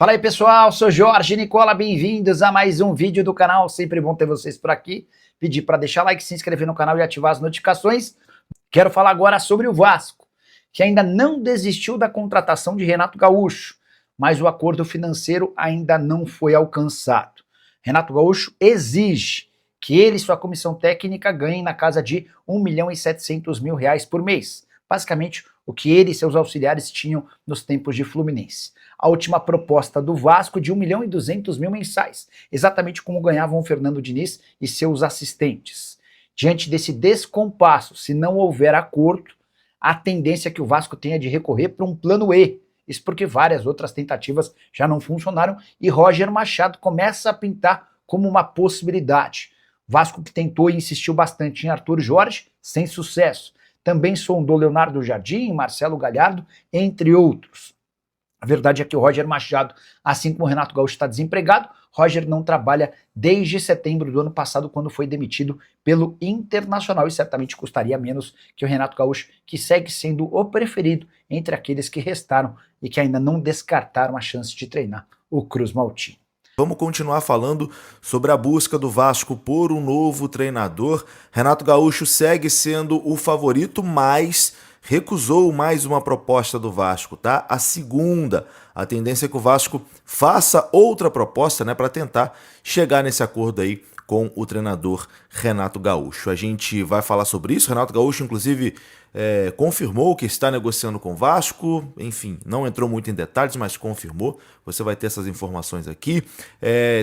Fala aí pessoal, sou Jorge Nicola, bem-vindos a mais um vídeo do canal, sempre bom ter vocês por aqui. Pedir para deixar like, se inscrever no canal e ativar as notificações. Quero falar agora sobre o Vasco, que ainda não desistiu da contratação de Renato Gaúcho, mas o acordo financeiro ainda não foi alcançado. Renato Gaúcho exige que ele e sua comissão técnica ganhem na casa de R$ 1.700.000 por mês, basicamente o que ele e seus auxiliares tinham nos tempos de Fluminense. A última proposta do Vasco de R$ 1.200.000 mensais, exatamente como ganhavam o Fernando Diniz e seus assistentes. Diante desse descompasso, se não houver acordo, a tendência é que o Vasco tenha de recorrer para um plano E. Isso porque várias outras tentativas já não funcionaram e Roger Machado começa a pintar como uma possibilidade. Vasco que tentou e insistiu bastante em Arthur Jorge, sem sucesso. Também sondou Leonardo Jardim, Marcelo Galhardo, entre outros. A verdade é que o Roger Machado, assim como o Renato Gaúcho está desempregado, Roger não trabalha desde setembro do ano passado, quando foi demitido pelo Internacional, e certamente custaria menos que o Renato Gaúcho, que segue sendo o preferido entre aqueles que restaram e que ainda não descartaram a chance de treinar o Cruz Maltino. Vamos continuar falando sobre a busca do Vasco por um novo treinador. Renato Gaúcho segue sendo o favorito, mas recusou mais uma proposta do Vasco, tá? A segunda. A tendência é que o Vasco faça outra proposta, né, para tentar chegar nesse acordo aí com o treinador Renato Gaúcho. A gente vai falar sobre isso. Renato Gaúcho, inclusive, confirmou que está negociando com o Vasco. Enfim, não entrou muito em detalhes, mas confirmou. Você vai ter essas informações aqui.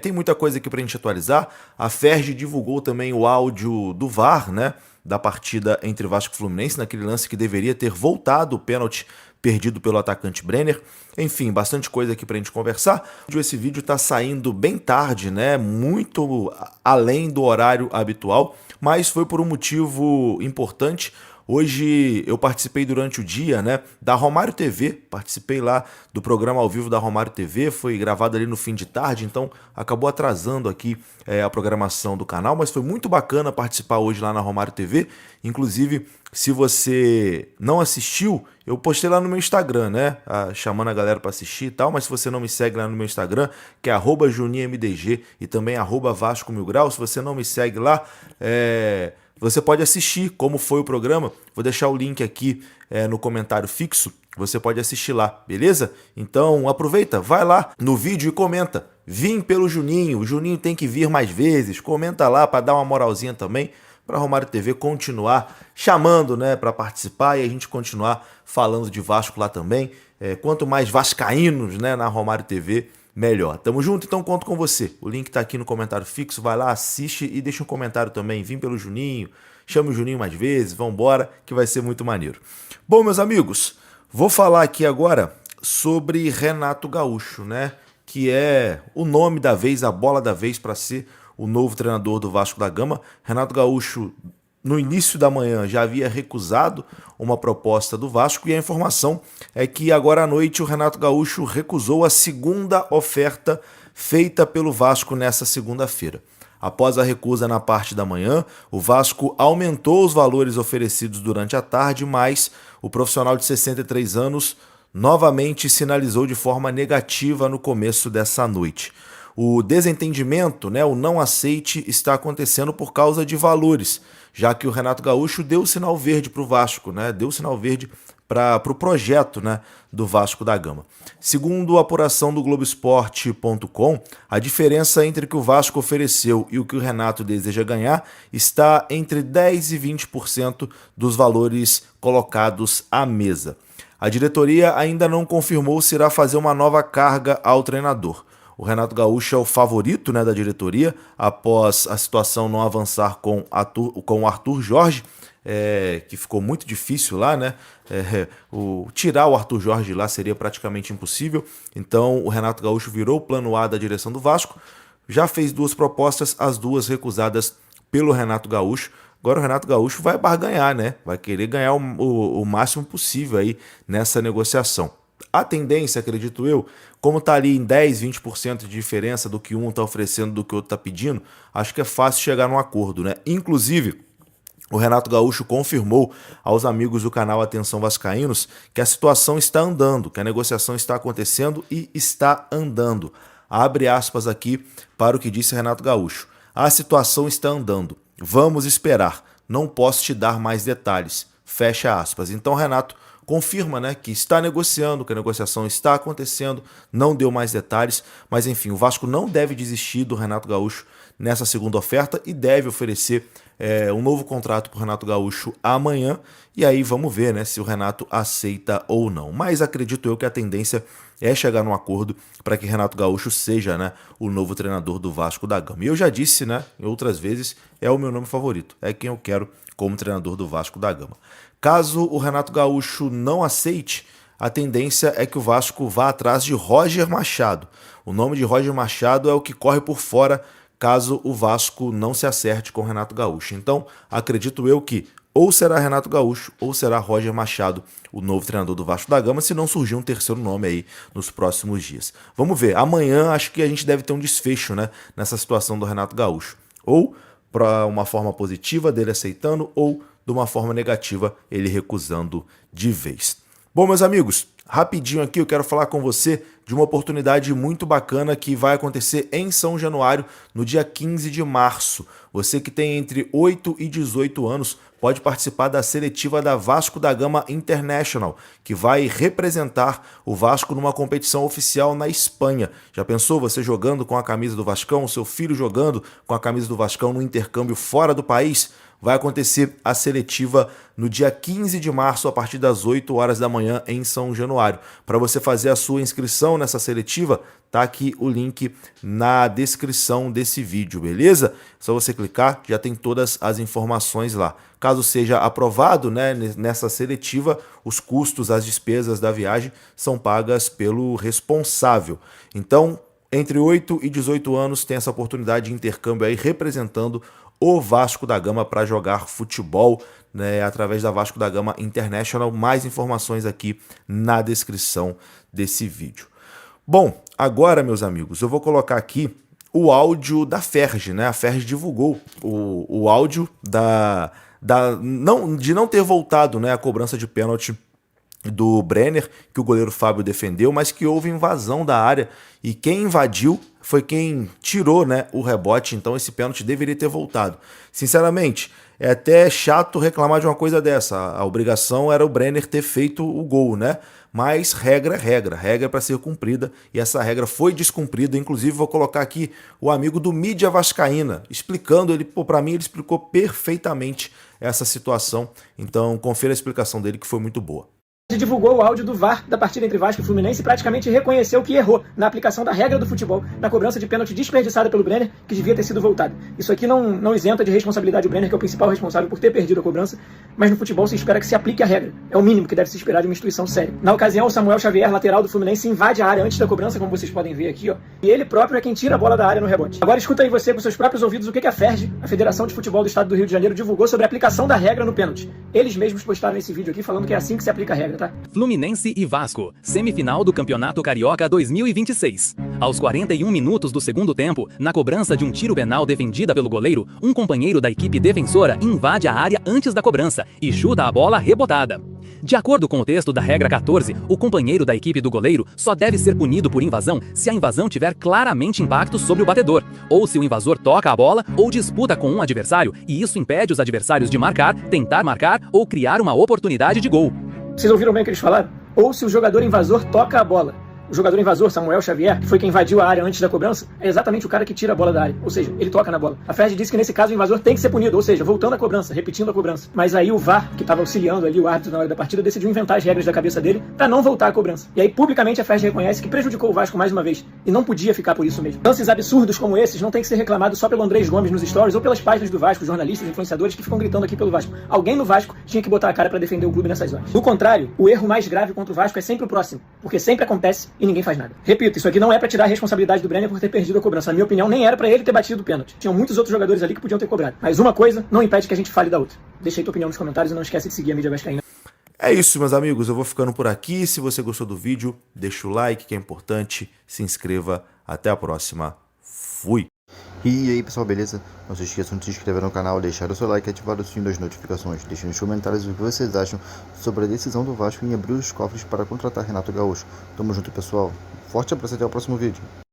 Tem muita coisa aqui para a gente atualizar. A Ferg divulgou também o áudio do VAR, né, da partida entre Vasco e Fluminense, naquele lance que deveria ter voltado o pênalti perdido pelo atacante Brenner. Enfim, bastante coisa aqui pra gente conversar. Esse vídeo tá saindo bem tarde, né? Muito além do horário habitual, mas foi por um motivo importante. Hoje eu participei durante o dia, né, da Romário TV, participei lá do programa ao vivo da Romário TV, foi gravado ali no fim de tarde, então acabou atrasando aqui a programação do canal, mas foi muito bacana participar hoje lá na Romário TV. Inclusive, se você não assistiu, eu postei lá no meu Instagram, né, chamando a galera para assistir e tal, mas se você não me segue lá no meu Instagram, que é @JuninhoMDG e também @VascoMilGrau, se você não me segue lá, você pode assistir como foi o programa. Vou deixar o link aqui no comentário fixo. Você pode assistir lá, beleza? Então aproveita, vai lá no vídeo e comenta. Vim pelo Juninho, o Juninho tem que vir mais vezes. Comenta lá para dar uma moralzinha também, para a Romário TV continuar chamando, né, para participar e a gente continuar falando de Vasco lá também. Quanto mais vascaínos, né, na Romário TV, melhor. Tamo junto, então conto com você. O link tá aqui no comentário fixo, vai lá, assiste e deixa um comentário também. Vim pelo Juninho, chame o Juninho mais vezes, vambora, que vai ser muito maneiro. Bom, meus amigos, vou falar aqui agora sobre Renato Gaúcho, né? Que é o nome da vez, a bola da vez para ser o novo treinador do Vasco da Gama. Renato Gaúcho, no início da manhã, já havia recusado uma proposta do Vasco e a informação é que agora à noite o Renato Gaúcho recusou a segunda oferta feita pelo Vasco nessa segunda-feira. Após a recusa na parte da manhã, o Vasco aumentou os valores oferecidos durante a tarde, mas o profissional de 63 anos novamente sinalizou de forma negativa no começo dessa noite. O desentendimento, né, o não aceite, está acontecendo por causa de valores, já que o Renato Gaúcho deu o sinal verde para o Vasco, né, deu o sinal verde para o projeto, né, do Vasco da Gama. Segundo a apuração do Globoesporte.com, a diferença entre o que o Vasco ofereceu e o que o Renato deseja ganhar está entre 10% e 20% dos valores colocados à mesa. A diretoria ainda não confirmou se irá fazer uma nova carga ao treinador. O Renato Gaúcho é o favorito, né, da diretoria, após a situação não avançar com o Arthur Jorge, que ficou muito difícil lá, né? Tirar o Arthur Jorge lá seria praticamente impossível. Então o Renato Gaúcho virou o plano A da direção do Vasco, já fez duas propostas, as duas recusadas pelo Renato Gaúcho. Agora o Renato Gaúcho vai barganhar, né? Vai querer ganhar o máximo possível aí nessa negociação. A tendência, acredito eu, como está ali em 10, 20% de diferença do que um está oferecendo do que o outro está pedindo, acho que é fácil chegar num acordo, né? Inclusive, o Renato Gaúcho confirmou aos amigos do canal Atenção Vascaínos que a situação está andando, que a negociação está acontecendo e está andando. Abre aspas aqui para o que disse Renato Gaúcho. A situação está andando. Vamos esperar. Não posso te dar mais detalhes. Fecha aspas. Então, Renato confirma, né, que está negociando, que a negociação está acontecendo, não deu mais detalhes, mas enfim, o Vasco não deve desistir do Renato Gaúcho nessa segunda oferta e deve oferecer um novo contrato para o Renato Gaúcho amanhã, e aí vamos ver, né, se o Renato aceita ou não. Mas acredito eu que a tendência é chegar num acordo para que Renato Gaúcho seja, né, o novo treinador do Vasco da Gama. E eu já disse, né, em outras vezes, é o meu nome favorito, é quem eu quero como treinador do Vasco da Gama. Caso o Renato Gaúcho não aceite, a tendência é que o Vasco vá atrás de Roger Machado. O nome de Roger Machado é o que corre por fora caso o Vasco não se acerte com o Renato Gaúcho. Então, acredito eu que ou será Renato Gaúcho ou será Roger Machado o novo treinador do Vasco da Gama, se não surgir um terceiro nome aí nos próximos dias. Vamos ver, amanhã acho que a gente deve ter um desfecho, né, nessa situação do Renato Gaúcho. Ou para uma forma positiva dele aceitando, ou de uma forma negativa ele recusando de vez. Bom, meus amigos, rapidinho aqui eu quero falar com você de uma oportunidade muito bacana que vai acontecer em São Januário, no dia 15 de março. Você que tem entre 8 e 18 anos pode participar da seletiva da Vasco da Gama International, que vai representar o Vasco numa competição oficial na Espanha. Já pensou você jogando com a camisa do Vascão, seu filho jogando com a camisa do Vascão no intercâmbio fora do país? Vai acontecer a seletiva no dia 15 de março, a partir das 8 horas da manhã, em São Januário. Para você fazer a sua inscrição nessa seletiva, tá aqui o link na descrição desse vídeo, beleza? Só você clicar, já tem todas as informações lá. Caso seja aprovado, né, nessa seletiva, os custos, as despesas da viagem são pagas pelo responsável. Então, entre 8 e 18 anos, tem essa oportunidade de intercâmbio aí representando o Vasco da Gama para jogar futebol, né, através da Vasco da Gama International. Mais informações aqui na descrição desse vídeo. Bom, agora, meus amigos, eu vou colocar aqui o áudio da Ferg, né? A Ferg divulgou o áudio de não ter voltado, né, a cobrança de pênalti do Brenner, que o goleiro Fábio defendeu, mas que houve invasão da área e quem invadiu foi quem tirou, né, o rebote, então esse pênalti deveria ter voltado. Sinceramente, é até chato reclamar de uma coisa dessa, a obrigação era o Brenner ter feito o gol, né? Mas regra é para ser cumprida e essa regra foi descumprida. Inclusive vou colocar aqui o amigo do Mídia Vascaína explicando, para mim ele explicou perfeitamente essa situação, então confira a explicação dele que foi muito boa. Divulgou o áudio do VAR da partida entre Vasco e Fluminense e praticamente reconheceu que errou na aplicação da regra do futebol na cobrança de pênalti desperdiçada pelo Brenner, que devia ter sido voltado. Isso aqui não isenta de responsabilidade o Brenner, que é o principal responsável por ter perdido a cobrança, mas no futebol se espera que se aplique a regra. É o mínimo que deve se esperar de uma instituição séria. Na ocasião, o Samuel Xavier, lateral do Fluminense, invade a área antes da cobrança, como vocês podem ver aqui, ó, e ele próprio é quem tira a bola da área no rebote. Agora escuta aí você com seus próprios ouvidos o que a FERJ, a Federação de Futebol do Estado do Rio de Janeiro, divulgou sobre a aplicação da regra no pênalti. Eles mesmos postaram esse vídeo aqui falando que é assim que se aplica a regra, tá? Fluminense e Vasco, semifinal do Campeonato Carioca 2026. Aos 41 minutos do segundo tempo, na cobrança de um tiro penal defendida pelo goleiro, um companheiro da equipe defensora invade a área antes da cobrança e chuta a bola rebotada. De acordo com o texto da regra 14, o companheiro da equipe do goleiro só deve ser punido por invasão se a invasão tiver claramente impacto sobre o batedor, ou se o invasor toca a bola ou disputa com um adversário e isso impede os adversários de marcar, tentar marcar ou criar uma oportunidade de gol. Vocês ouviram bem o que eles falaram? Ou se o jogador invasor toca a bola. O jogador invasor, Samuel Xavier, que foi quem invadiu a área antes da cobrança, é exatamente o cara que tira a bola da área. Ou seja, ele toca na bola. A FERJ disse que nesse caso o invasor tem que ser punido, ou seja, voltando à cobrança, repetindo a cobrança. Mas aí o VAR, que estava auxiliando ali o árbitro na hora da partida, decidiu inventar as regras da cabeça dele para não voltar à cobrança. E aí publicamente a FERJ reconhece que prejudicou o Vasco mais uma vez. E não podia ficar por isso mesmo. Lances absurdos como esses não tem que ser reclamado só pelo Andrés Gomes nos stories ou pelas páginas do Vasco, jornalistas, influenciadores que ficam gritando aqui pelo Vasco. Alguém no Vasco tinha que botar a cara para defender o clube nessas horas. Do contrário, o erro mais grave contra o Vasco é sempre o próximo, porque sempre acontece e ninguém faz nada. Repito, isso aqui não é pra tirar a responsabilidade do Brenner por ter perdido a cobrança. Na minha opinião, nem era pra ele ter batido o pênalti. Tinham muitos outros jogadores ali que podiam ter cobrado. Mas uma coisa não impede que a gente fale da outra. Deixa aí tua opinião nos comentários e não esquece de seguir a Mídia Vascaína. É isso, meus amigos. Eu vou ficando por aqui. Se você gostou do vídeo, deixa o like, que é importante. Se inscreva. Até a próxima. Fui! E aí pessoal, beleza? Não se esqueçam de se inscrever no canal, deixar o seu like e ativar o sininho das notificações. Deixem nos comentários o que vocês acham sobre a decisão do Vasco em abrir os cofres para contratar Renato Gaúcho. Tamo junto pessoal, forte abraço e até o próximo vídeo.